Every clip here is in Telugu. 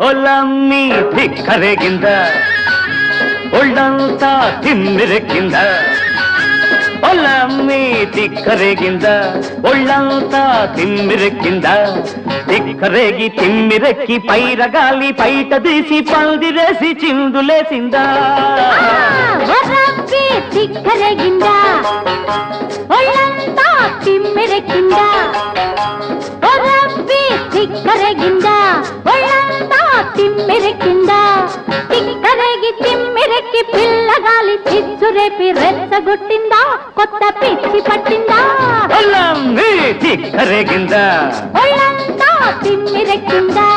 ಒಲ್ಲಮ್ಮಿ ಧಿಕ್ಕರೆಗಿಂದ ಒಳ್ಳಂತ ತಿಮ್ಮಿರಕ್ಕಿಂದ ಒಲ್ಲಮ್ಮಿ ಧಿಕ್ಕರೆಗಿಂದ ಒಳ್ಳಂತ ತಿಮ್ಮಿರಕ್ಕಿಂದ ధిక్కరేగి తిమ్మిరెక్కి పైరగాలి పైట తీసి పందిరేసి చిందులేసిందా ధిక్కరేగిందా ఒళ్ళంతా తిమ్మిరెక్కిందా ధిక్కరేగిందా ఒళ్ళంతా తిమ్మిరెక్కిందా ధిక్కరేగి తిమ్మిరెక్కి పిల్లగాలి చిచ్చురేపి రెచ్చగొట్టిందా కొత్త పిచ్చి పట్టిందా ధిక్కరేగిందా ఒళ్ళంతా తిమ్మిరెక్కిందా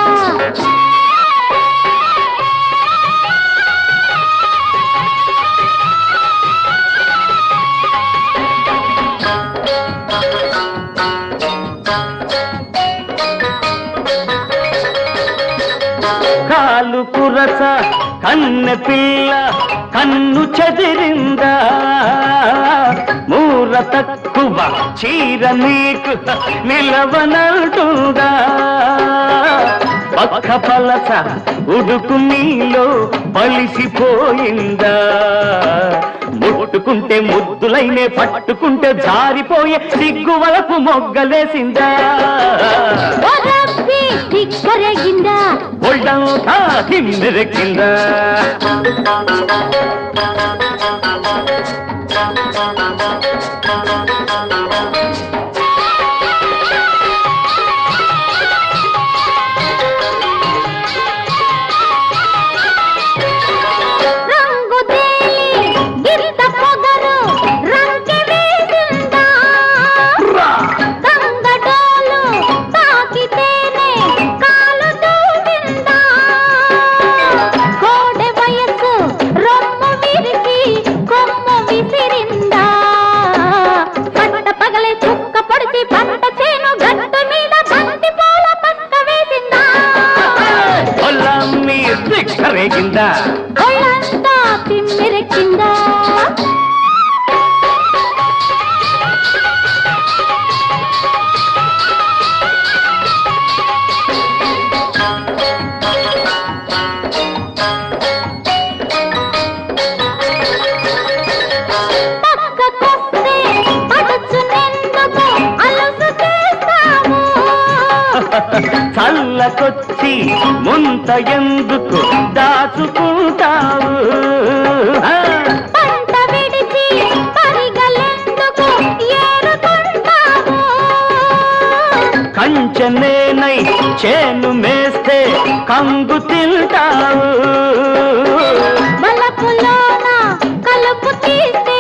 కాలు కురస కన్నె పిల్ల కన్ను చెదిరిందా మూర తక్కువ చీర నీకు నిలవనంటుందా పక్క పలస ఉడుకు నీలో పలిసిపోయిందా ముట్టుకుంటే ముద్దులైనే పట్టుకుంటే జారిపోయే సిగ్గు వలపు మొగ్గలేసిందా ధిక్కరేగిందా ఒళ్ళంతా తిమ్మిరెక్కిందా ధిక్కరేగిందా ఒళ్ళంతా తిమ్మిరెక్కిందా చల్లకొచ్చి ముంత ఎందుకు దాచుకుంటావు పంట విడిచి పరిగలెందుకు ఏరుకుంటావు కంచెనేనై చేను మేస్తే కంగు తింటావు బలపులోన కలుపు తీస్తే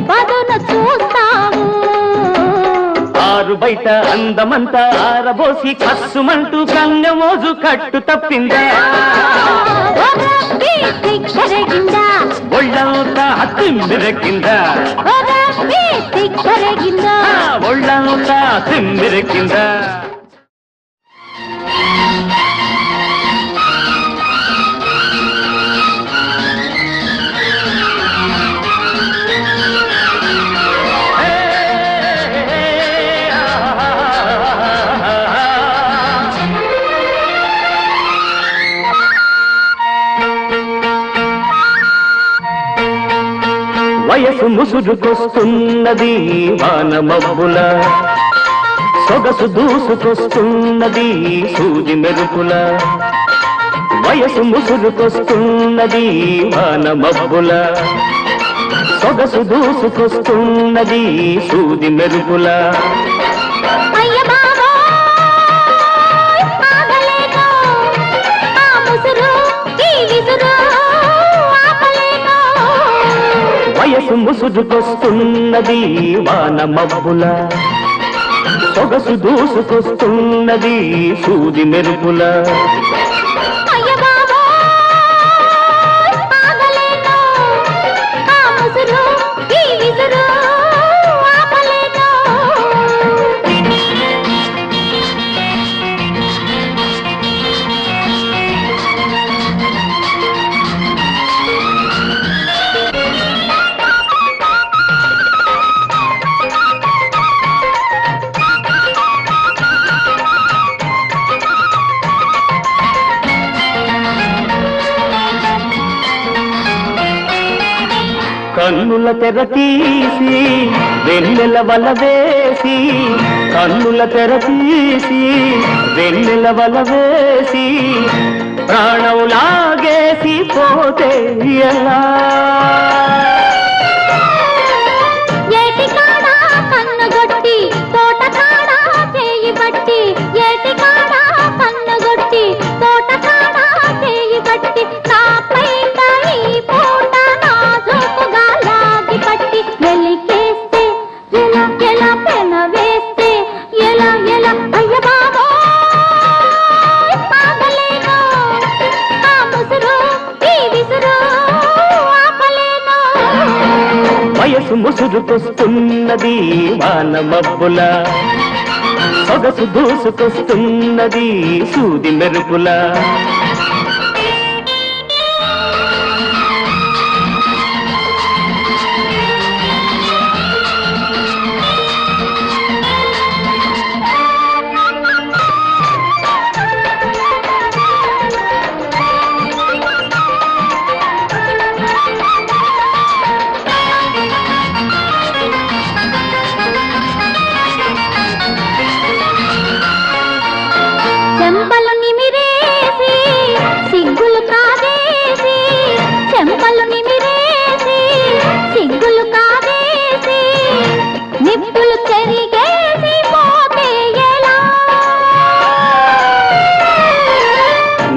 పదును చూస్తావు ఆరు బయట అందమంతా ఆరబోసి కస్సుమంటూ కంగమోజు కట్టు తప్పిందా ధిక్కరేగిందా ఒళ్ళంతా తిమ్మిరెక్కిందా ధిక్కరేగిందా ఒళ్ళంతా తిమ్మిరెక్కిందా వయసు ముసురుకొస్తున్నది వాన మబ్బుల సొగసు దూసుకొస్తున్నది సూది మెరుపుల వయసు ముసురుకొస్తున్నది వాన మబ్బుల సొగసు దూసుకొస్తున్నది సూది మెరుపుల వయసు ముసురుకొస్తున్నది వాన మబ్బుల సొగసు దూసుకొస్తున్నది సూది మెరుపుల కన్నుల తెర తీసి వెన్నెల వల వేసి కన్నుల తెర తీసి వెన్నెల వల వేసి ప్రాణం లాగేసి పోతే ఎలా ఏటి కాడా కన్నుగొట్టి తోట కాడా చేయి బట్టి ఏటి కాడా కన్నుగొట్టి తోట కాడా చేయి బట్టి నాపై ఈ పూట నాజుకుగా లాగి పట్టి వెలికేస్తే ఎలా ఎలా పెన వేస్తే ఎలా ఎలా అయ్య బాబోయ్ ఆగలేను ఆ ముసురు ఈ విసురు ఆపలేను వయసు ముసురుకొస్తున్నది వాన మబ్బుల సొగసు దూసుకొస్తున్నది సూది మెరుపుల చెంపలు నిమిరేసి సిగ్గులు కాదేసి చెంపలు నిమిరేసి సిగ్గులు కాదేసి నిప్పులు చెరిగేసి పోతే ఎలా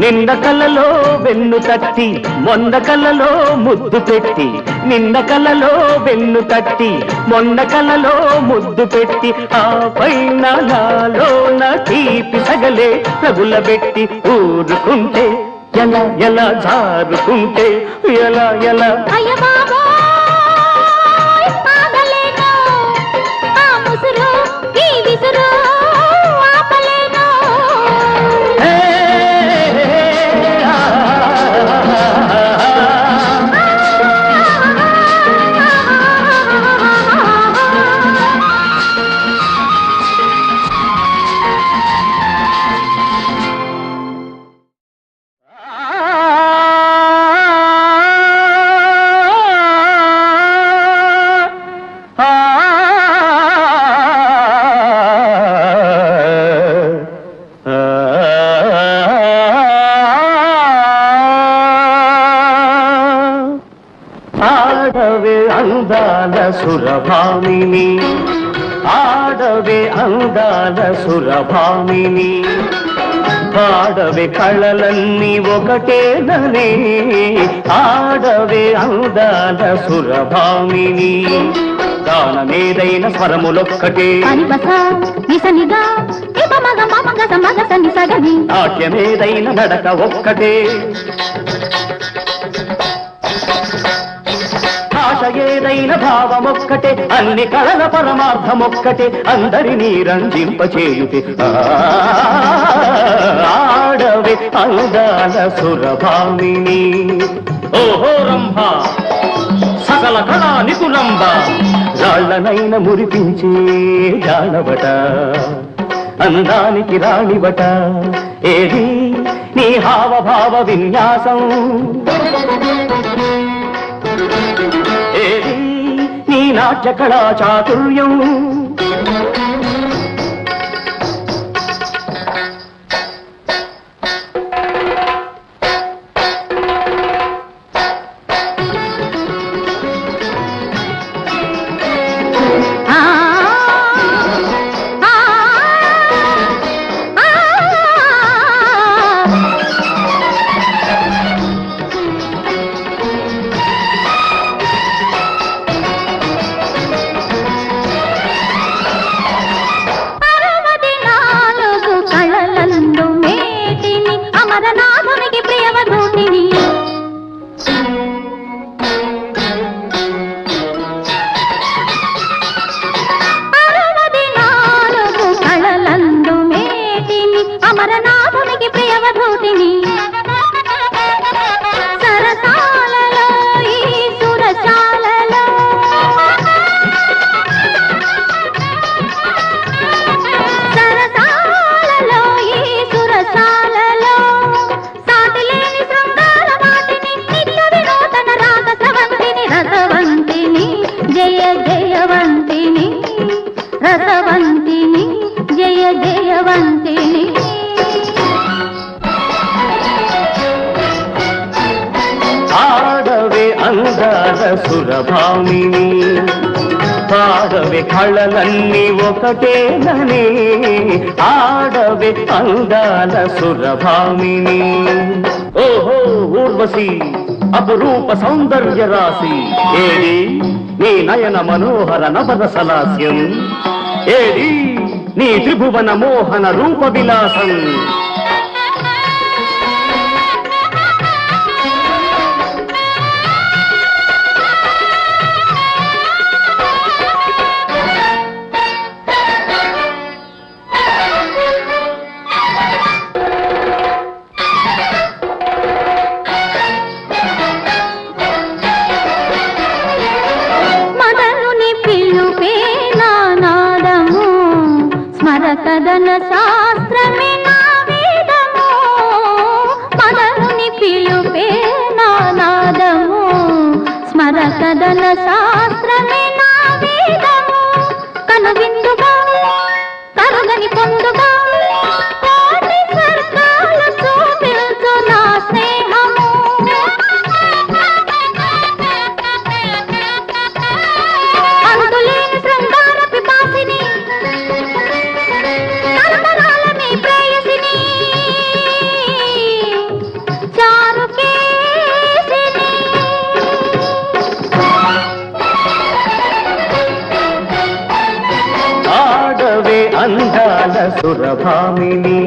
నిన్న కలలో వెన్ను తట్టి మొన్న కలలో ముద్దు పెట్టి నిన్న కలలో వెన్ను తట్టి మొన్న కలలో ముద్దు పెట్టి ఆ పైన నాలోన తీపి సగలే తగులబెట్టి ఊరుకుంటే ఎలా ఎలా జారుకుంటే ఎలా ఎలా అయ్య బాబోయ్ ఆగలేను ఆ ముసురు ఈ విసురు ఆపలేను ఏ, ఆ, ఆడవే అందాల సురభామిని ఆడవే అందాల సురభామిని ఆడవే కళలన్నీ ఒకటేననే ఆడవే అందాల సురభామిని గానమేదైన స్వరములొక్కటే అనిబస నిసనిగా ఇబ మగ మగ సమగ సని సగని నాట్యమేదైన నడక ఒక్కటే భాష ఏదైన భావమొక్కటే అన్ని కళల పరమార్థమొక్కటే అందరినీ రంజింపచేయుటే ఆడవే అందాల సురభామిని ఓహో రంభ సకల కళా నిపుణంబ రాళ్లనైన మురిపించే జానవట అందానికి రాణివట ఏది నీ హావభావ విన్యాసం ఏది నీ నాట్య కళా చాతుర్యం అందాల సురభామిని పాడవే కళలన్నీ ఒకటేనని ఆడవే అందాల సురభామిని ఓహో ఊర్వశి అపురూప సౌందర్య రాశి ఏది నీ నయన మనోహర నవరసలాస్యం ఏది నీ త్రిభువన మోహన రూప విలాసం కదన శాస్త్రమే నా వేదము మదనుని పిలుపే నా నాదము స్మర కదన శాస్త్రమే నా వేదము కనువిందుగా కరుగని పొందుగా కోటి స్వర్గాల చూపించు నా స్నేహము అంతులేని శృంగార పిపాసిని అందాల సురభామిని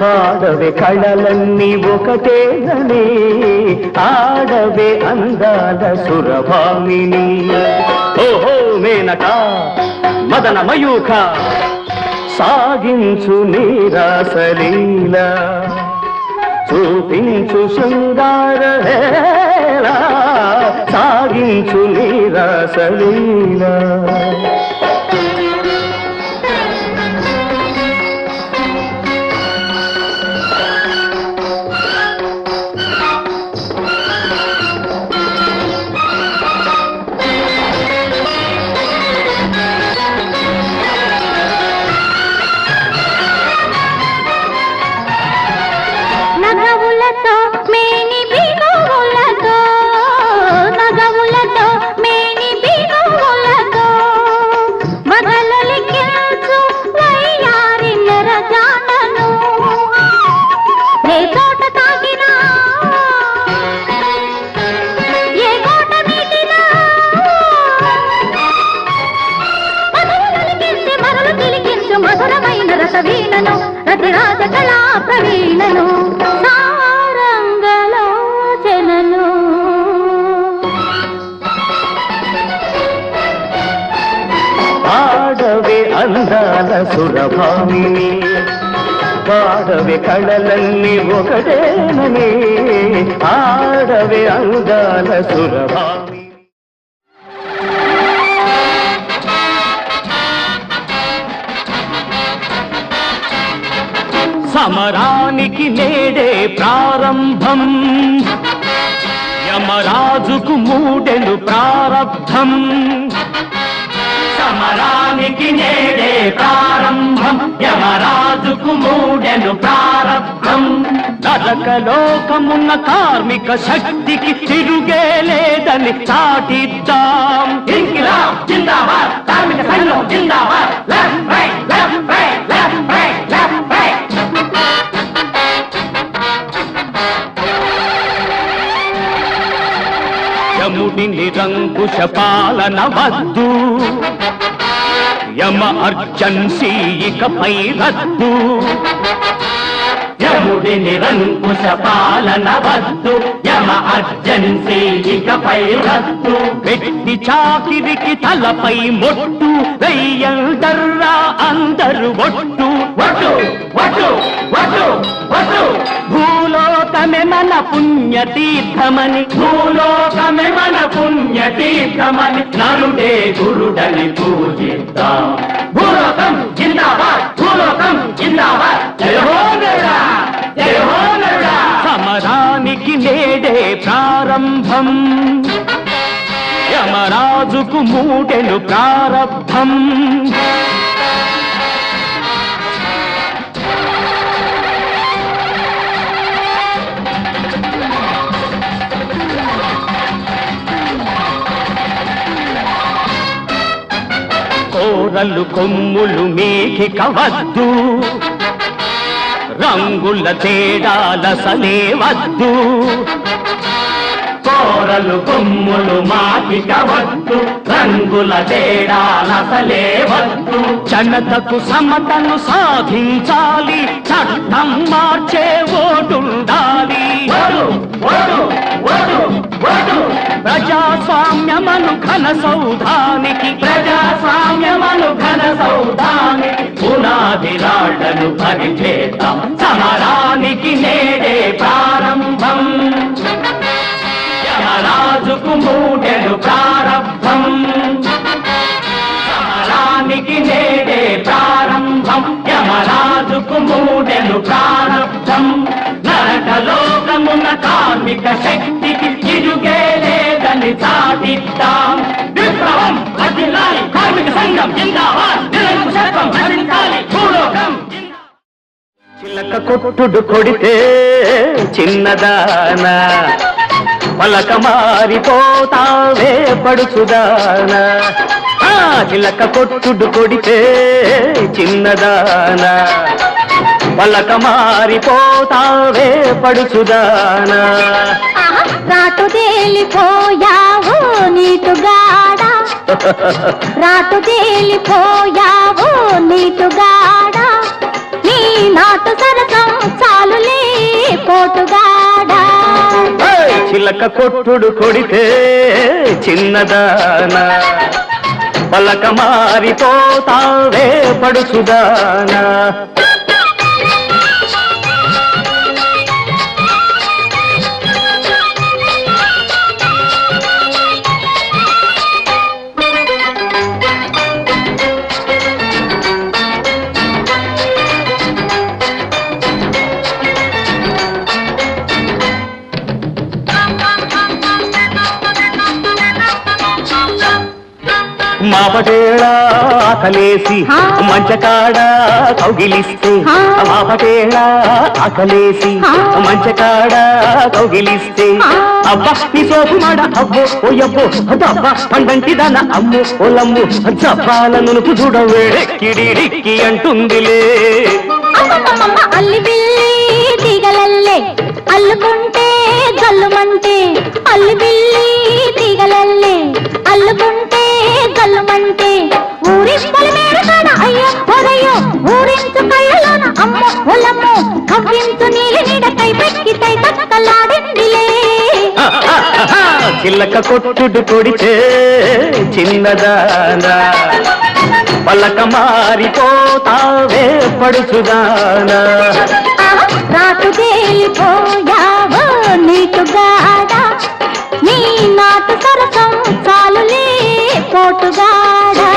పాడవే కళలన్నీ ఒకటేనని ఆడవే అందాల సురభామిని ఓహో మేనక మదన మయూఖ సాగించు నీరాసలీల చూపించు శృంగార హేళ సాగించు నీరాసలీల మధురమైన రసవీణను రతిరాజ కళా ప్రవీణను సారంగలోచనను ఆడవే అందాల సురభామిని పాడవే కళలన్నీ ఒకటేనని ఆడవే అందాల సురభామిని సమరానికి నేడే ప్రారంభం యమరాజుకు మూడెను ప్రారబ్ధం సమరానికి నేడే ప్రారంభం యమరాజుకు మూడెను ప్రారబ్ధం నరకలోకమున్న కార్మిక శక్తికి తిరుగే లేదని చాటిద్దాం ఇంకిలాబ్ జిందాబాద్ కార్మిక సంఘం జిందాబాద్ left right left right left right left right యముడి నిరంకుశ పాలన వద్దు యమ అర్జన్సీ ఇకపై రద్దు యముడి నిరంకుశ పాలన వద్దు యమ అర్జన్సీ ఇకపై రద్దు వ్యక్తి చాకిరికి తలపై మొట్టు వెయ్యందర్రా అందరు ఒట్టు ఒట్టు ఒట్టు ఒట్టు ఒట్టు భూలోకమే మన పుణ్యతీర్థమని భూలోకమే మన పుణ్యతీర్థమని నరుడే గురుడని పూజిద్దాం భూలోకం జిందాబాద్ భూలోకం జిందాబాద్ జయ హో నరుడా జయ హో నరుడా సమరానికి నేడే ప్రారంభం యమరాజుకు మూడెను ప్రారబ్ధం కోరలు కొమ్ములు మీకి కవద్దు, రంగుల తేడాలసలే వద్దు. కోరలు కొమ్ములు మాకి కవద్దు, రంగుల తేడాలసలే వద్దు. జనతకు సమతను సాధించాలి, చట్టం మార్చే ఓటుండాలి. ప్రజాస్వామ్యమను ఘన సౌధానికి, ప్రజాస్వామ్యమను ఘన సౌధానికి పునాది రాళ్లను పరిచేద్దాం. సమరానికి నేడే ప్రారంభం, యమరాజుకు మూడెడు ప్రారంభం. సమరానికి నేడే ప్రారంభం, యమరాజుకు మూడెడు ప్రారంభం. నరకలోకమున కార్మిక శక్తికి తిరుగే లేదని సాధిద్దాం. విప్లవం వర్ధిల్లాలి, కార్మిక సంఘం జిందాబాద్, నిరంకుశత్వం నశించాలి, భూలోకం. చిలక కొట్టుడు కొడితే చిన్నదానా, పలక మారిపోతావే పడుచుదానా. చిలక కొట్టుడు కొడితే చిన్నదానా, పలక మారిపోతావే పడుచుదానా. రాటు తేలిపోయావు నీటుగాడ, రాటు తేలిపోయావు నీటుగాడ. నీ నాటు సరసం చాలులే పోటుగాడా. చిలక కొట్టుడు కొడితే చిన్నదానా, పలక మారిపోతావే పడుచుదానా. మాపటేళ ఆకలేసి మంచకాడ కౌగిలిస్తే, మాపటేళ ఆకలేసి మంచకాడ కౌగిలిస్తే, అబ్బా నీ సోపు మాడ అబ్బో ఓయబ్బో అబ్బా పండంటి దాన అమ్ము ఓలమ్ము జప్పాలను చూడవే కిడిడిక్కి అంటుందిలే. అల్లి బిల్లి తీగలల్లే అల్లుకుంటే గల్లుమంటే, అల్లి బిల్లి తీగలల్లే అల్లుకుంటే గల్లుమంటే. ఊరింపల మేర కాడ అయ్యో ఒరయ్యో, ఊరించు కళ్ళలోన అమ్మో ఒలమ్మో, కవ్వించు నీలి నీడ కై పెక్కి తై తక్కలాడిందిలే. చిల్లక కొట్టుడు కొడితే చిన్నదానా, పలక మారిపోతావే పడుచుదానా. రాటు తేలిపోయావో నీటుగాడ, నీ నాటు సరసం చాలులే పోటుగాడా.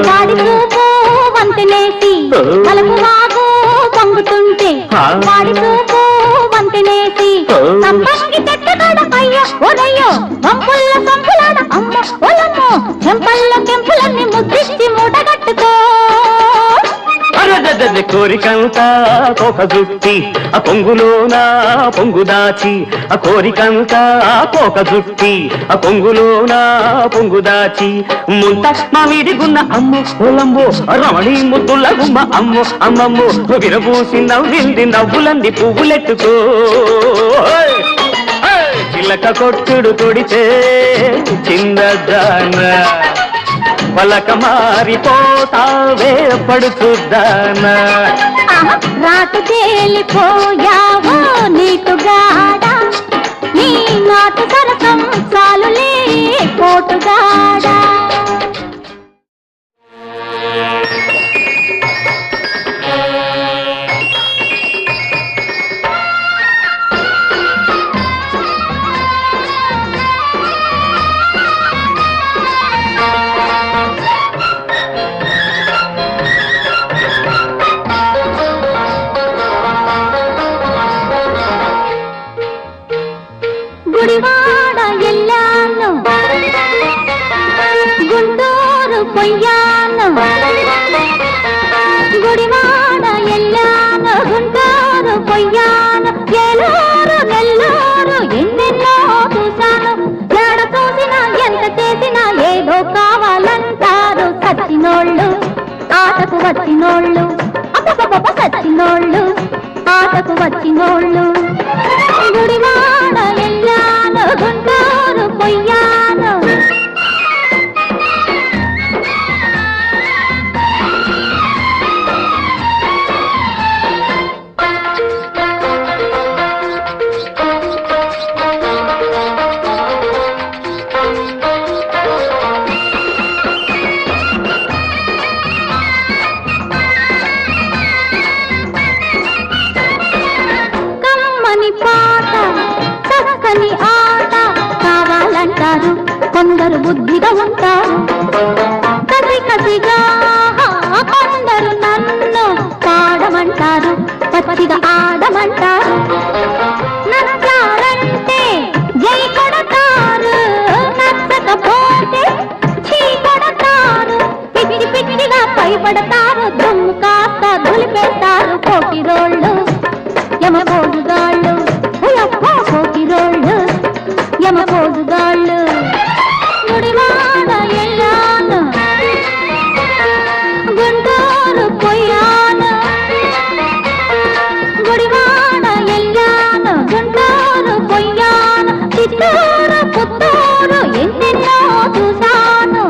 వాడి చూపు వంతెనేసి, బలపు వాగు పొంగుతుంటే వాడి చూపు వంతెనేసి. సంపంగి చెట్టుగాడ అయ్యో ఒరయ్యో, వంపుల్ల సంపులాడ అమ్మ ఒలమ్మో, చెంపల్లో కెంపులన్నీ ముద్దిచ్చి మూటగట్టుకో. కోరికంతా కోక జుట్టి ఆ పొంగులోన పొంగు దాచి, ఆ కోరికంతా కోక జుట్టి ఆ పొంగులోన పొంగు దాచి. ముంత మామిడి గున్న అమ్ము ఓలమ్మో, రమణి ముద్దుల గుమ్మ అమ్ము అమ్మమ్మో, విరబూసి నవ్వింది నవ్వులంది పువ్వులెట్టుకో. చిలక కొట్టుడు కొడితే చిన్నదానా, పలక మారిపోతావే పడుచుదానా. రాటు తేలిపోయావో నీటుగాడ, నీ నాటు సరసం చాలులే పోటుగాడా. ఉంటారు కసి కసిగా కొందరు నన్ను పాడమంటారు పచ్చిగా ఆడమంటారు నచ్చారంటే జై కొడతారు నచ్చకపోతే చీ కొడతారు పిచ్చి పిచ్చిగా పైపడతారు దుమ్ము కాస్త దులిపేస్తారు పోకిరోళ్ళు యమ పోజుగాళ్ళు పోకిరోళ్ళు యమ పోజుగాళ్ళు గుడివాడ ఎల్లాను గుంటూరు పొయ్యాను గుడివాడ ఎల్లాను గుంటూరు పొయ్యాను చిత్తూరు పుత్తూరు ఎన్నెన్నో చూశాను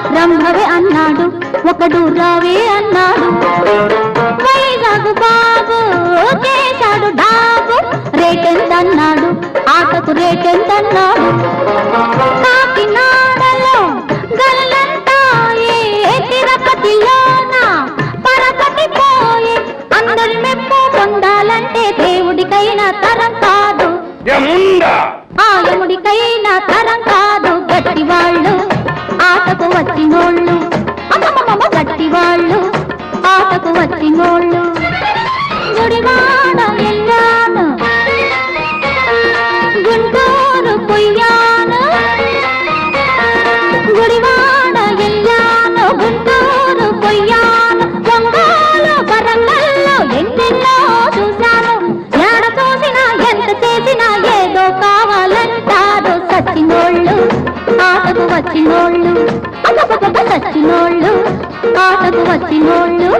బ్రహ్మవే అన్నాడు ఒకడు రావే అన్నాడు వైజాగు బాబు చేశాడు డాబు రేటెంతన్నాడు ఆటకు రేటెంతన్నాడు కాకినాడలో గల్లంతాయే తిరుపతిలోన పరపతి పోయే అందరి మెప్పు పొందాలంటే దేవుడికైనా తరం కాదు ఆ యముడికైనా తరం కాదు గట్టివాళ్ళు ఆటకు వచ్చినోళ్ళు అమ్మమ్మ గట్టివాళ్ళు ఆటకు వచ్చినోళ్ళు గుడివాడ ఎల్లాను గుంటూరు పొయ్యాను గుడివాడ ఎల్లాను గుంటూరు పొయ్యాను ఒంగోలు వరంగల్లో ఎన్నెన్నో చూశాను ఎడ చూసినా ఎంత చేసినా ఏదో కావాలంటారు సచ్చినోళ్ళు ఆటకు వచ్చినోళ్ళు సచ్చినోళ్ళు ఆటకు వచ్చినోళ్ళు